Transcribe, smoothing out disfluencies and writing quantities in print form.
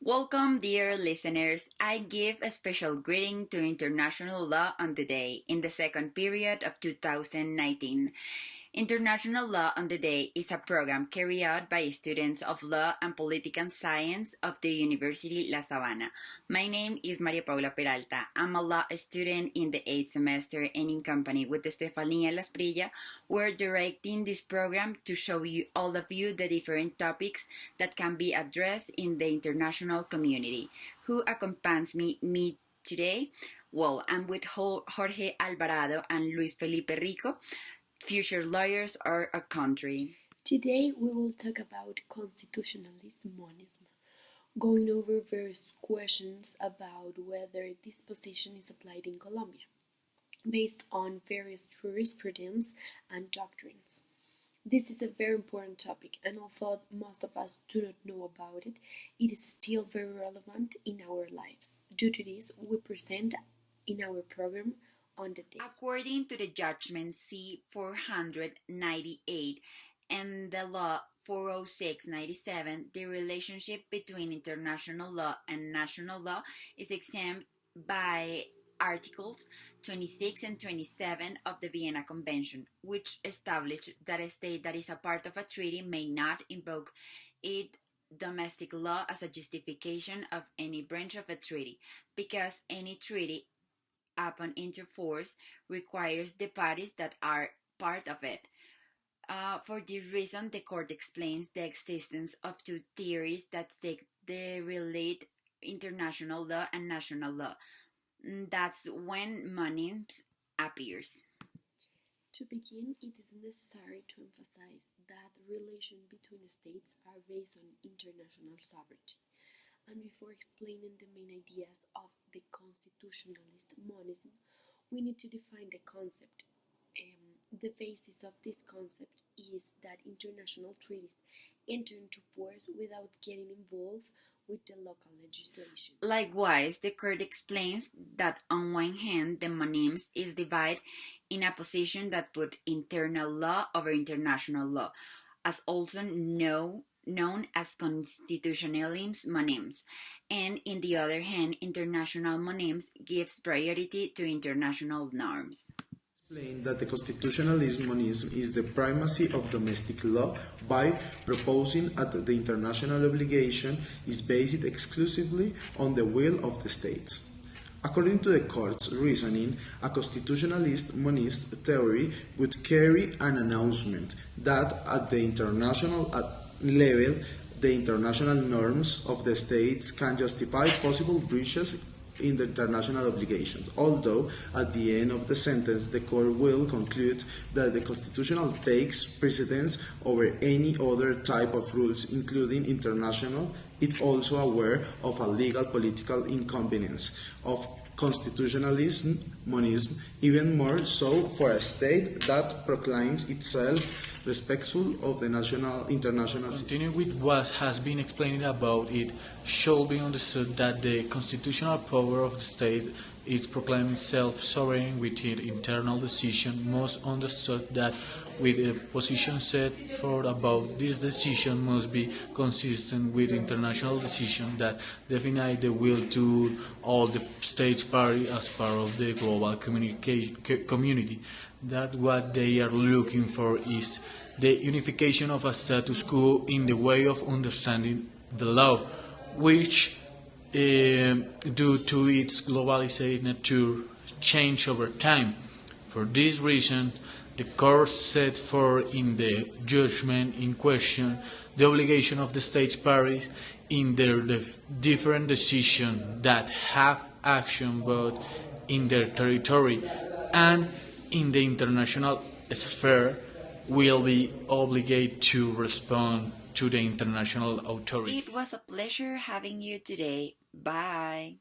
Welcome, dear listeners. I give a special greeting to International Law on the Day in the second period of 2019. International Law on the Day is a program carried out by students of Law and Political Science of the University La Sabana. My name is Maria Paula Peralta. I'm a law student in the 8th semester and in company with Estefania Lasprilla. We're directing this program to show you all of you the different topics that can be addressed in the international community. Who accompanies me today? Well, I'm with Jorge Alvarado and Luis Felipe Rico, future lawyers of our country. Today we will talk about constitutionalist monism, going over various questions about whether this position is applied in Colombia, based on various jurisprudence and doctrines. This is a very important topic, and although most of us do not know about it, it is still very relevant in our lives. Due to this, we present in our program on the day. According to the judgment C-498 and the law 406/97, the relationship between international law and national law is exempt by Articles 26 and 27 of the Vienna Convention, which establish that a state that is a part of a treaty may not invoke its domestic law as a justification of any branch of a treaty, because any treaty upon into force requires the parties that are part of it. For this reason, the court explains the existence of two theories that seek to relate international law and national law. That's when monism appears. To begin, it is necessary to emphasize that relations between states are based on international sovereignty. And before explaining the main ideas of the constitutionalist monism, we need to define the concept. The basis of this concept is that international treaties enter into force without getting involved with the local legislation. Likewise, the court explains that on one hand, the monism is divided in a position that put internal law over international law, as also known as constitutionalism monism, and in the other hand, international monism gives priority to international norms. Explain that the constitutionalism monism is the primacy of domestic law by proposing that the international obligation is based exclusively on the will of the states. According to the court's reasoning, a constitutionalist monist theory would carry an announcement that at the international level, the international norms of the states can justify possible breaches in the international obligations, although at the end of the sentence the court will conclude that the constitutional takes precedence over any other type of rules, including international. It also aware of a legal political inconvenience of constitutionalism monism, even more so for a state that proclaims itself respectful of the international system. Continuing with what has been explained about it, should be understood that the constitutional power of the state is proclaiming self-sovereign with its internal decision, must understood that with a position set forth about this decision must be consistent with international decision that define the will to all the states parties as part of the global community. That what they are looking for is the unification of a status quo in the way of understanding the law, which, due to its globalized nature, change over time. For this reason, the court set forth in the judgment in question the obligation of the states parties in their different decisions that have action both in their territory and in the international sphere will be obligated to respond to the international authority. It was a pleasure having you today. Bye.